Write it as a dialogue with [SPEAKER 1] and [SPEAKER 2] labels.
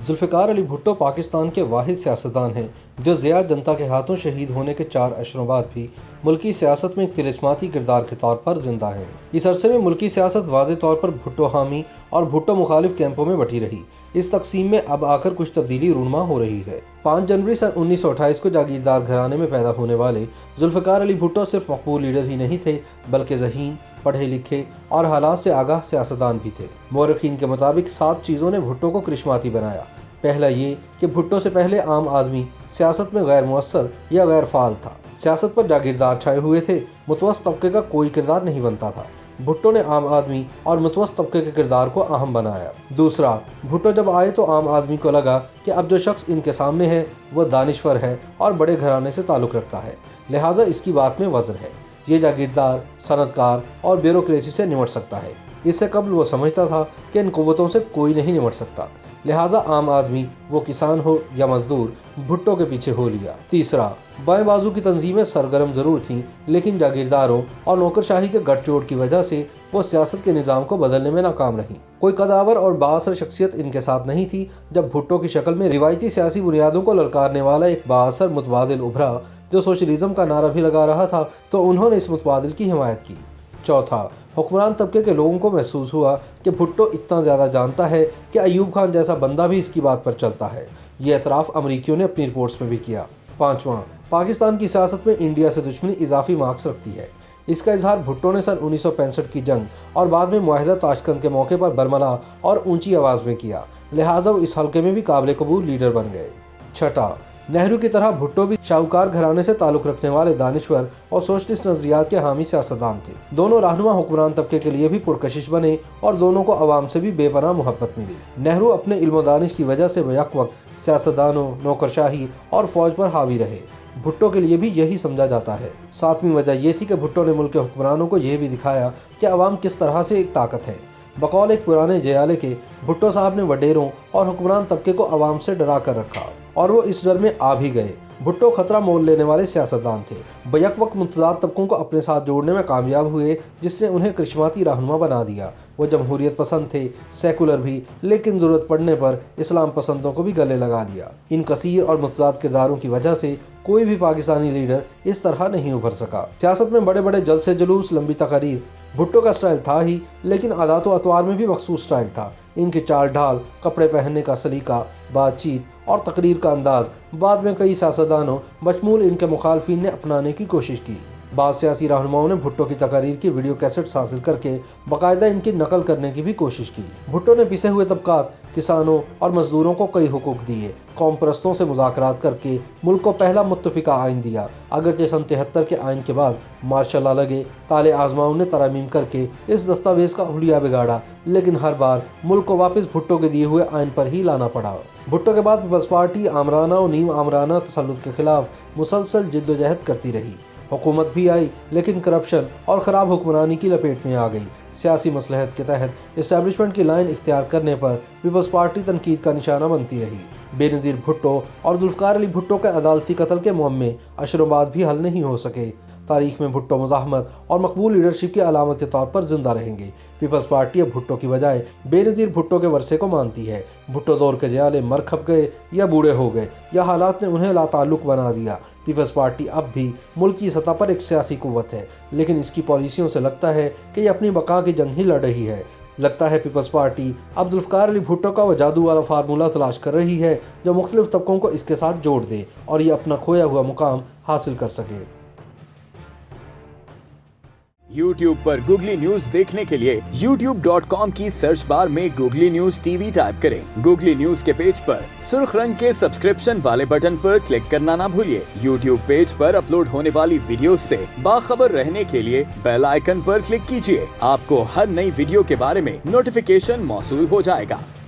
[SPEAKER 1] ذوالفقار علی بھٹو پاکستان کے واحد سیاستدان ہیں جو ضیاء جنتا کے ہاتھوں شہید ہونے کے 4 عشروں بعد بھی ملکی سیاست میں ایک طلسماتی کردار کے طور پر زندہ ہیں۔ اس عرصے میں ملکی سیاست واضح طور پر بھٹو حامی اور بھٹو مخالف کیمپوں میں بٹی رہی۔ اس تقسیم میں اب آ کر کچھ تبدیلی رونما ہو رہی ہے۔ 5 جنوری سن 1928 کو جاگیردار گھرانے میں پیدا ہونے والے ذوالفقار علی بھٹو صرف مقبول لیڈر ہی نہیں تھے بلکہ ذہین، پڑھے لکھے اور حالات سے آگاہ سیاستدان بھی تھے۔ مورخین کے مطابق 7 چیزوں نے بھٹو کو کرشماتی بنایا۔ پہلا یہ کہ بھٹو سے پہلے عام آدمی سیاست میں غیر مؤثر یا غیر فعال تھا۔ سیاست پر جاگیردار چھائے ہوئے تھے، متوسط طبقے کا کوئی کردار نہیں بنتا تھا۔ بھٹو نے عام آدمی اور متوسط طبقے کے کردار کو اہم بنایا۔ دوسرا، بھٹو جب آئے تو عام آدمی کو لگا کہ اب جو شخص ان کے سامنے ہے وہ دانشور ہے اور بڑے گھرانے سے تعلق رکھتا ہے، لہٰذا اس کی بات میں وزن ہے، یہ جاگیردار، صنعتکار اور بیوروکریسی سے نمٹ سکتا ہے۔ اس سے قبل وہ سمجھتا تھا کہ ان قوتوں سے کوئی نہیں نمٹ سکتا، لہٰذا عام آدمی وہ کسان ہو یا مزدور بھٹو کے پیچھے ہو لیا۔ تیسرا، بائیں بازو کی تنظیمیں سرگرم ضرور تھیں لیکن جاگیرداروں اور نوکرشاہی کے گٹھ جوڑ کی وجہ سے وہ سیاست کے نظام کو بدلنے میں ناکام رہیں۔ کوئی قداور اور بااثر شخصیت ان کے ساتھ نہیں تھی۔ جب بھٹو کی شکل میں روایتی سیاسی بنیادوں کو للکارنے والا ایک بااثر متبادل ابھرا جو سوشلزم کا نعرہ بھی لگا رہا تھا تو انہوں نے اس متبادل کی حمایت کی۔ چوتھا، حکمران طبقے کے لوگوں کو محسوس ہوا کہ بھٹو اتنا زیادہ جانتا ہے کہ ایوب خان جیسا بندہ بھی اس کی بات پر چلتا ہے۔ یہ اعتراف امریکیوں نے اپنی رپورٹس میں بھی کیا۔ پانچواں، پاکستان کی سیاست میں انڈیا سے دشمنی اضافی مارکس رکھتی ہے۔ اس کا اظہار بھٹو نے سن 1965 کی جنگ اور بعد میں معاہدہ تاشقند کے موقع پر برملا اور اونچی آواز میں کیا، لہٰذا وہ اس حلقے میں بھی قابل قبول لیڈر بن گئے۔ چھٹا، نہرو کی طرح بھٹو بھی شاہکار گھرانے سے تعلق رکھنے والے دانشور اور سوشلسٹ نظریات کے حامی سیاستدان تھے۔ دونوں رہنما حکمران طبقے کے لیے بھی پرکشش بنے اور دونوں کو عوام سے بھی بے پناہ محبت ملی۔ نہرو اپنے علم و دانش کی وجہ سے بیک وقت سیاستدانوں، نوکرشاہی اور فوج پر حاوی رہے۔ بھٹو کے لیے بھی یہی سمجھا جاتا ہے۔ 7ویں وجہ یہ تھی کہ بھٹو نے ملک کے حکمرانوں کو یہ بھی دکھایا کہ عوام کس طرح سے ایک طاقت ہے۔ بقول ایک پرانے جیالے کے، بھٹو صاحب نے وڈیروں اور حکمران طبقے کو عوام سے ڈرا کر رکھا اور وہ اس ڈر میں آ بھی گئے۔ بھٹو خطرہ مول لینے والے سیاستدان تھے، بیک وقت متضاد طبقوں کو اپنے ساتھ جوڑنے میں کامیاب ہوئے جس نے انہیں کرشماتی رہنما بنا دیا۔ وہ جمہوریت پسند تھے، سیکولر بھی، لیکن ضرورت پڑنے پر اسلام پسندوں کو بھی گلے لگا لیا۔ ان کثیر اور متضاد کرداروں کی وجہ سے کوئی بھی پاکستانی لیڈر اس طرح نہیں ابھر سکا۔ سیاست میں بڑے بڑے جلسے جلوس، لمبی تقاریر بھٹو کا سٹائل تھا ہی، لیکن عادات و اطوار میں بھی مخصوص سٹائل تھا۔ ان کی چال ڈھال، کپڑے پہننے کا سلیقہ، بات چیت اور تقریر کا انداز بعد میں کئی سیاستدانوں بشمول ان کے مخالفین نے اپنانے کی کوشش کی۔ بعض سیاسی رہنماؤں نے بھٹو کی تقاریر کی ویڈیو کیسٹس حاصل کر کے باقاعدہ ان کی نقل کرنے کی بھی کوشش کی۔ بھٹو نے پسے ہوئے طبقات، کسانوں اور مزدوروں کو کئی حقوق دیے۔ قوم پرستوں سے مذاکرات کر کے ملک کو پہلا متفقہ آئین دیا، اگرچہ سن 73 کے آئین کے بعد مارشل لا لگے، تالے آزماؤں نے ترامیم کر کے اس دستاویز کا حلیہ بگاڑا، لیکن ہر بار ملک کو واپس بھٹو کے دیے ہوئے آئین پر ہی لانا پڑا۔ بھٹو کے بعد پیپلز پارٹی آمرانہ و نیم آمرانہ تسلط کے خلاف مسلسل جد و جہد کرتی رہی۔ حکومت بھی آئی لیکن کرپشن اور خراب حکمرانی کی لپیٹ میں آ گئی۔ سیاسی مصلحت کے تحت اسٹیبلشمنٹ کی لائن اختیار کرنے پر پیپلز پارٹی تنقید کا نشانہ بنتی رہی۔ بے نظیر بھٹو اور ذوالفقار علی بھٹو کے عدالتی قتل کے معمے عشروں بعد بھی حل نہیں ہو سکے۔ تاریخ میں بھٹو مزاحمت اور مقبول لیڈرشپ کی علامت کے طور پر زندہ رہیں گے۔ پیپلز پارٹی اب بھٹو کی بجائے بے نظیر بھٹو کے ورثے کو مانتی ہے۔ بھٹو دور کے جیالے مر کھپ گئے یا بوڑھے ہو گئے یا حالات نے انہیں لا تعلق بنا دیا۔ پیپلز پارٹی اب بھی ملکی سطح پر ایک سیاسی قوت ہے، لیکن اس کی پالیسیوں سے لگتا ہے کہ یہ اپنی بقا کی جنگ ہی لڑ رہی ہے۔ لگتا ہے پیپلز پارٹی اب ذوالفقار علی بھٹو کا وہ جادو والا فارمولہ تلاش کر رہی ہے جو مختلف طبقوں کو اس کے ساتھ جوڑ دے اور یہ اپنا کھویا ہوا مقام حاصل کر سکے۔
[SPEAKER 2] YouTube پر گوگلی نیوز دیکھنے کے لیے youtube.com کی سرچ بار میں googly news T V type کریں۔ گوگلی نیوز کے پیج پر سرخ رنگ کے سبسکرپشن والے بٹن پر کلک کرنا نہ بھولیے۔ YouTube پیج پر اپلوڈ ہونے والی ویڈیوز سے باخبر رہنے کے لیے بیل آئیکن پر کلک کیجیے۔ آپ کو ہر نئی ویڈیو کے بارے میں نوٹیفیکیشن موصول ہو جائے گا۔